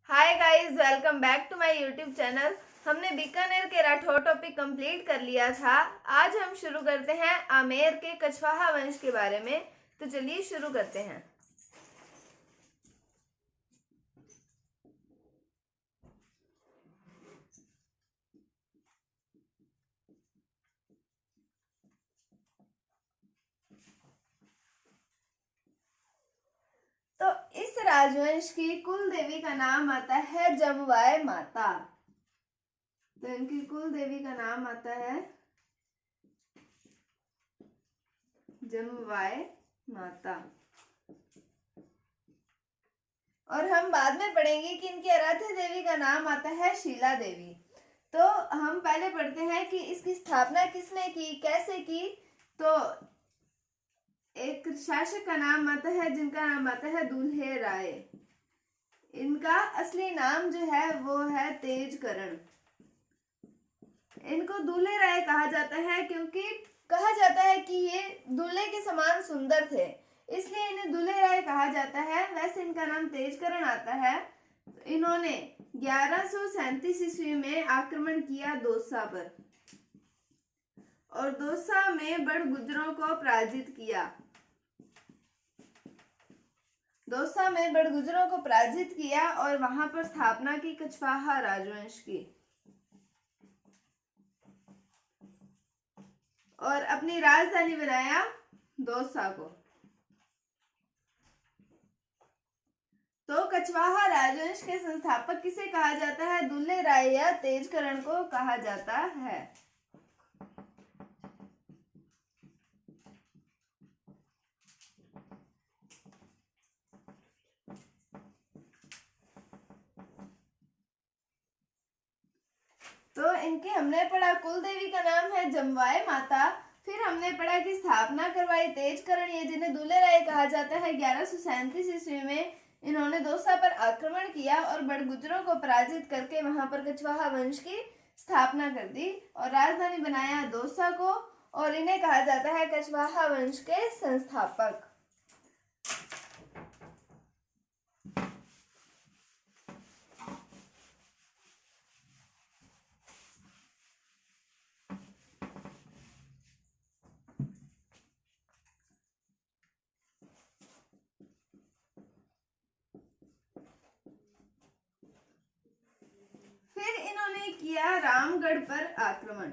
Hi guys, welcome back to my YouTube channel. हमने बीकानेर के Rathore topic complete कर लिया था। आज हम शुरू करते हैं आमेर के कछवाहा वंश के बारे में। तो चलिए शुरू करते हैं। तो इस राजवंश की कुल देवी का नाम आता है जमवाय माता। तो इनकी कुल देवी का नाम आता है जमवाय माता। और हम बाद में पढ़ेंगे कि इनकी आराध्य देवी का नाम आता है शीला देवी। तो हम पहले पढ़ते हैं कि इसकी स्थापना किसने की, कैसे की। तो एक शासक का नाम आता है जिनका नाम आता है दुल्हे राय। इनका असली नाम जो है वो है तेजकरण। इनको दूल्हे राय कहा जाता है क्योंकि कहा जाता है कि ये दूल्हे के समान सुंदर थे, इसलिए इन्हें दूल्हे राय कहा जाता है। वैसे इनका नाम तेजकरण आता है। इन्होंने 1137 ईस्वी में आक्रमण किया दोसा पर और दोसा में बड़गुजरों को पराजित किया। दोसा में बड़गुजरों को पराजित किया और वहां पर स्थापना की कछवाहा राजवंश की और अपनी राजधानी बनाया दोसा को। तो कछवाहा राजवंश के संस्थापक किसे कहा जाता है? दुल्हे राय या तेजकरण को कहा जाता है। तो इनके हमने पढ़ा कुल देवी का नाम है जमवाय माता। फिर हमने पढ़ा कि स्थापना करवाई तेजकरण, ये जिन्हें दूल्हे राय कहा जाता है। 1137 ईस्वी में इन्होंने दोसा पर आक्रमण किया और बड़गुजरों को पराजित करके वहां पर कछवाहा वंश की स्थापना कर दी और राजधानी बनाया दोसा को। और इन्हें कहा जाता है कछवाहा वंश के संस्थापक। फिर इन्होंने किया रामगढ़ पर आक्रमण।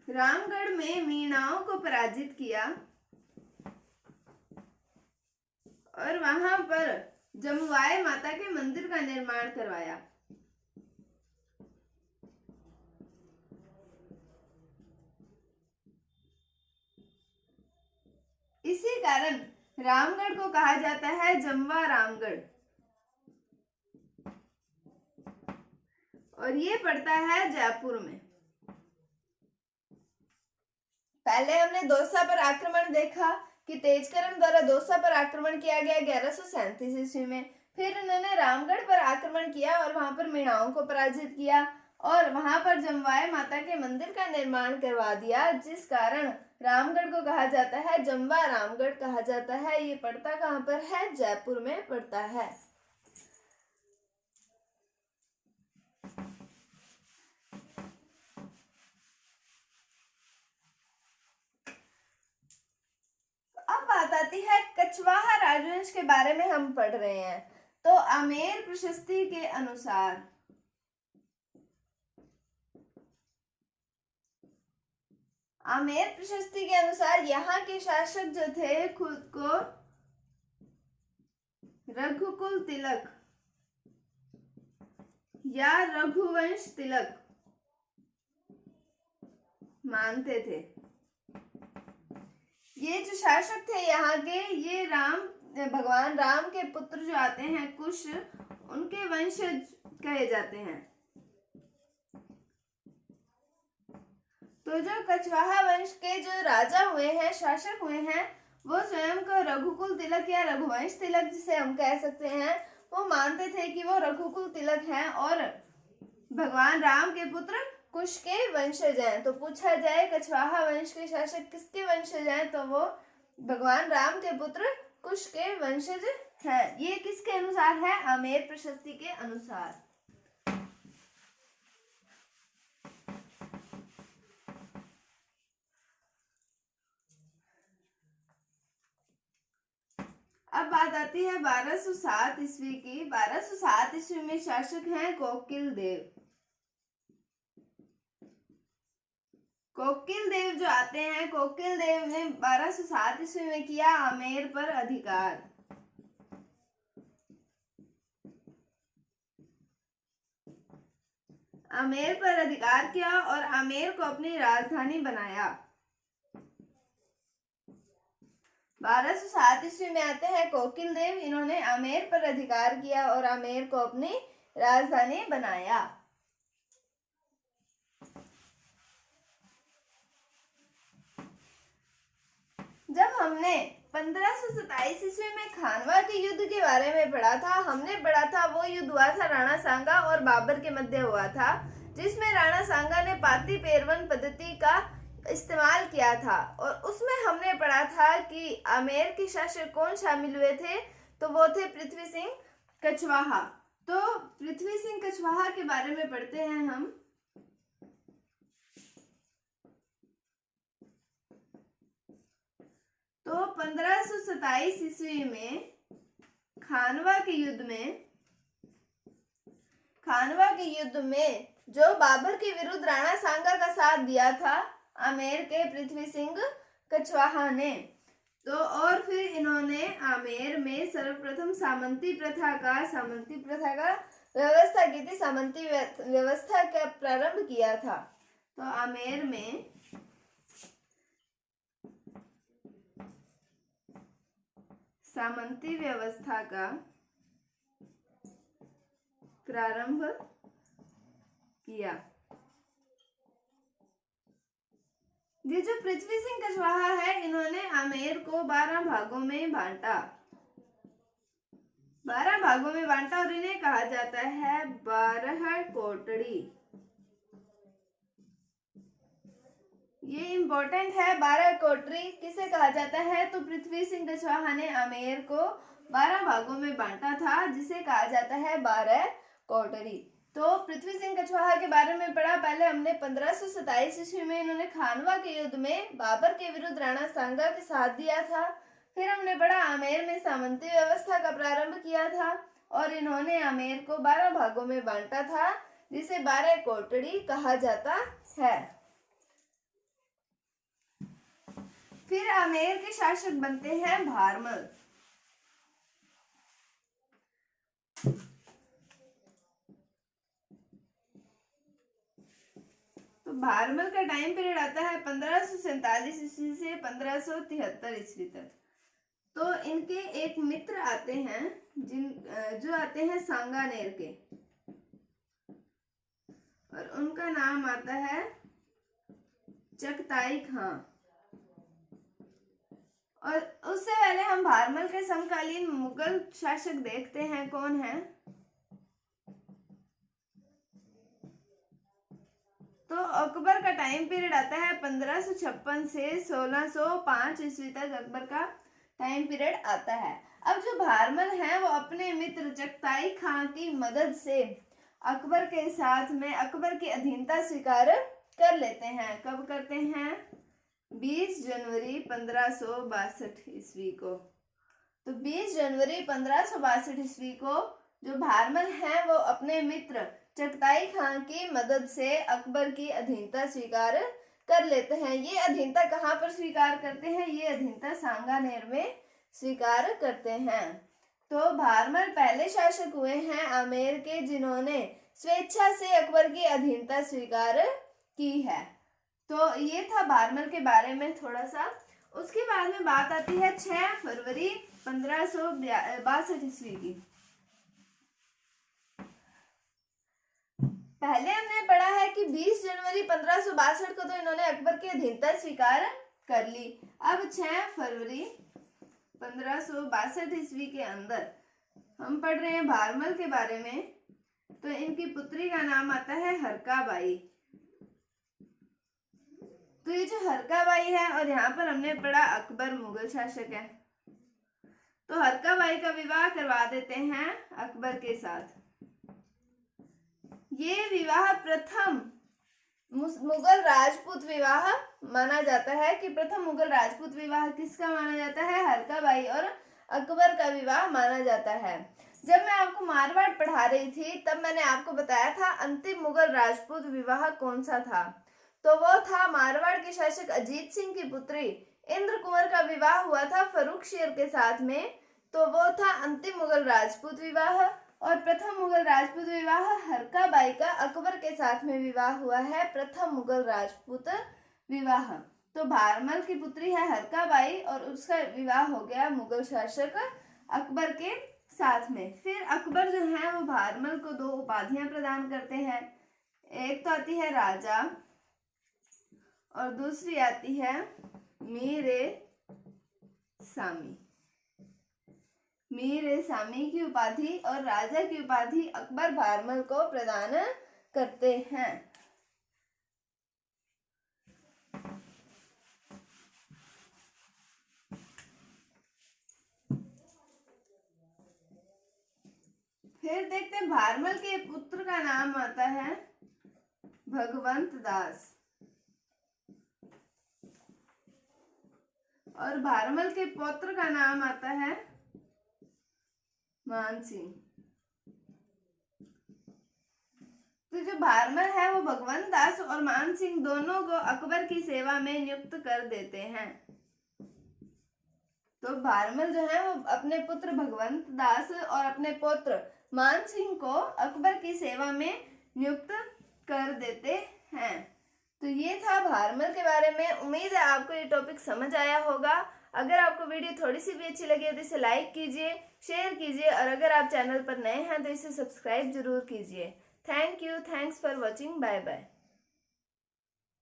रामगढ़ में मीणाओं को पराजित किया और वहां पर जमवाय माता के मंदिर का निर्माण करवाया। इसी कारण रामगढ़ को कहा जाता है जमवा रामगढ़ और ये पड़ता है जयपुर में। पहले हमने दोसा पर आक्रमण देखा कि तेजकरण द्वारा दोसा पर आक्रमण किया गया 1137 ईस्वी में। फिर उन्होंने रामगढ़ पर आक्रमण किया और वहां पर मीणाओं को पराजित किया और वहां पर जमवाय माता के मंदिर का निर्माण करवा दिया, जिस कारण रामगढ़ को कहा जाता है जमवा रामगढ़ कहा जाता है। ये पड़ता कहाँ पर है? जयपुर में पड़ता है। अब बात आती है कछवाहा राजवंश के बारे में हम पढ़ रहे हैं। तो आमेर प्रशस्ति के अनुसार आमेर प्रशस्ति के अनुसार यहाँ के शासक जो थे खुद को रघुकुल तिलक या रघुवंश तिलक मानते थे। ये जो शासक थे यहाँ के, ये भगवान राम के पुत्र जो आते हैं कुश, उनके वंशज कहे जाते हैं। तो जो कछवाहा वंश के जो राजा हुए हैं, शासक हुए हैं, वो स्वयं को रघुकुल तिलक या रघुवंश तिलक जिसे हम कह सकते हैं, वो मानते थे कि वो रघुकुल तिलक हैं और भगवान राम के पुत्र कुश के वंशज हैं। तो पूछा जाए कछवाहा वंश के शासक किसके वंशज हैं, तो वो भगवान राम के पुत्र कुश के वंशज है। ये किसके अनुसार है? आमेर प्रशस्ति के अनुसार। अब बात आती है 1207 ईस्वी की। 1207 ईस्वी में शासक हैं कोकिल देव। कोकिल देव जो आते हैं, कोकिल देव ने 1207 ईस्वी में किया आमेर पर अधिकार। आमेर पर अधिकार किया और आमेर को अपनी राजधानी बनाया। 1207 ईस्वी में आते हैं कोकिल देव। इन्होंने आमेर पर अधिकार किया और आमेर को अपनी राजधानी बनाया। जब हमने 1527 ईस्वी में खानवा के युद्ध के बारे में पढ़ा था, हमने पढ़ा था वो युद्ध हुआ था राणा सांगा और बाबर के मध्य हुआ था, जिसमें राणा सांगा ने पाती पेरवन पद्धति का इस्तेमाल किया था। और उसमें हमने पढ़ा था कि आमेर के शासक कौन शामिल हुए थे, तो वो थे पृथ्वी सिंह कछवाहा। तो पृथ्वी सिंह कछवाहा के बारे में पढ़ते हैं हम। तो 1527 ईस्वी में खानवा के युद्ध में जो बाबर के विरुद्ध राणा सांगा का साथ दिया था आमेर के पृथ्वी सिंह कछवाहा ने, तो और फिर इन्होंने आमेर में सर्वप्रथम सामंती प्रथा का व्यवस्था की थी। सामंती व्यवस्था का प्रारंभ किया था। तो आमेर में सामंती व्यवस्था का प्रारंभ किया। ये जो पृथ्वी सिंह कछवाहा है, इन्होंने आमेर को 12 भागों में बांटा। 12 भागों में बांटा और इन्हें कहा जाता है 12 कोटड़ी। ये इंपॉर्टेंट है। 12 कोटड़ी किसे कहा जाता है? तो पृथ्वी सिंह कछवाहा ने आमेर को 12 भागों में बांटा था, जिसे कहा जाता है 12 कोटड़ी। तो पृथ्वी सिंह कछवाहा के बारे में पढ़ा। पहले हमने 1527 ईस्वी में इन्होंने खानवा के युद्ध में बाबर के विरुद्ध राणा सांगा के साथ दिया था। फिर हमने पढ़ा आमेर में सामंती व्यवस्था का प्रारंभ किया था और इन्होंने आमेर को 12 भागों में बांटा था, जिसे 12 कोटड़ी कहा जाता है। फिर आमेर के शासक बनते हैं भारमल। तो भारमल का टाइम पीरियड आता है 1547 ईस्वी से 1573 ईस्वी तक। तो इनके एक मित्र आते हैं जो आते हैं सांगानेर के, और उनका नाम आता है चगताई खां। और उससे पहले हम भारमल के समकालीन मुगल शासक देखते हैं कौन है। तो अकबर का टाइम पीरियड आता है 1556 से 1605 ईस्वी तक अकबर का टाइम पीरियड आता है। अब जो भारमल हैं वो अपने मित्र चगताई खां की मदद से अकबर के साथ में अकबर की अधीनता स्वीकार कर लेते हैं। कब करते हैं? 20 जनवरी 1562 ईस्वी को। तो 20 जनवरी 1562 ईस्वी को जो भारमल हैं वो अपने मित्र चगताई खां की मदद से अकबर की अधीनता स्वीकार कर लेते हैं। ये अधीनता कहाँ पर स्वीकार करते हैं? ये अधीनता सांगानेर में स्वीकार करते हैं। तो भारमल पहले शासक हुए हैं आमेर के जिन्होंने स्वेच्छा से अकबर की अधीनता स्वीकार की है। तो ये था भारमल के बारे में थोड़ा सा। उसके बाद में बात आती है 6 फरवरी 1562 ईस्वी की। पहले हमने पढ़ा है कि 20 जनवरी 1562 को तो इन्होंने अकबर की अधीनता स्वीकार कर ली। अब 6 फरवरी 1562 ईस्वी के अंदर हम पढ़ रहे हैं भारमल के बारे में। तो इनकी पुत्री का नाम आता है हरकाबाई। तो ये जो हरकाबाई है, और यहाँ पर हमने पढ़ा अकबर मुगल शासक है। तो हरका बाई का विवाह करवा देते हैं अकबर के साथ। ये विवाह प्रथम मुगल राजपूत विवाह माना जाता है कि प्रथम मुगल राजपूत विवाह किसका माना जाता है? हरका बाई और अकबर का विवाह माना जाता है। जब मैं आपको मारवाड़ पढ़ा रही थी तब मैंने आपको बताया था अंतिम मुगल राजपूत विवाह कौन सा था, तो वो था मारवाड़ के शासक अजीत सिंह की पुत्री इंद्र कुंवर का विवाह हुआ था फर्रुख शेर के साथ में, तो वो था अंतिम मुगल राजपूत विवाह। और प्रथम मुगल राजपूत विवाह हरका बाई का अकबर के साथ में विवाह हुआ है, प्रथम मुगल राजपूत विवाह। तो भारमल की पुत्री है हरका बाई और उसका विवाह हो गया मुगल शासक अकबर के साथ में। फिर अकबर जो है वो भारमल को 2 उपाधियां प्रदान करते हैं, एक तो आती है राजा और दूसरी आती है मीर सामी। मीर सामी की उपाधि और राजा की उपाधि अकबर भारमल को प्रदान करते हैं। फिर देखते हैं भारमल के पुत्र का नाम आता है भगवंत दास और भारमल के पौत्र का नाम आता है मानसिंह। तो जो भारमल है वो भगवंत दास और मानसिंह दोनों को अकबर की सेवा में नियुक्त कर देते हैं। तो भारमल जो है वो अपने पुत्र भगवंत दास और अपने पुत्र मानसिंह को अकबर की सेवा में नियुक्त कर देते हैं। तो ये था भारमल के बारे में। उम्मीद है आपको ये टॉपिक समझ आया होगा। अगर आपको वीडियो थोड़ी सी भी अच्छी लगी तो इसे लाइक कीजिए, शेयर कीजिए और अगर आप चैनल पर नए हैं तो इसे सब्सक्राइब जरूर कीजिए। Thank you, thanks for watching, bye bye.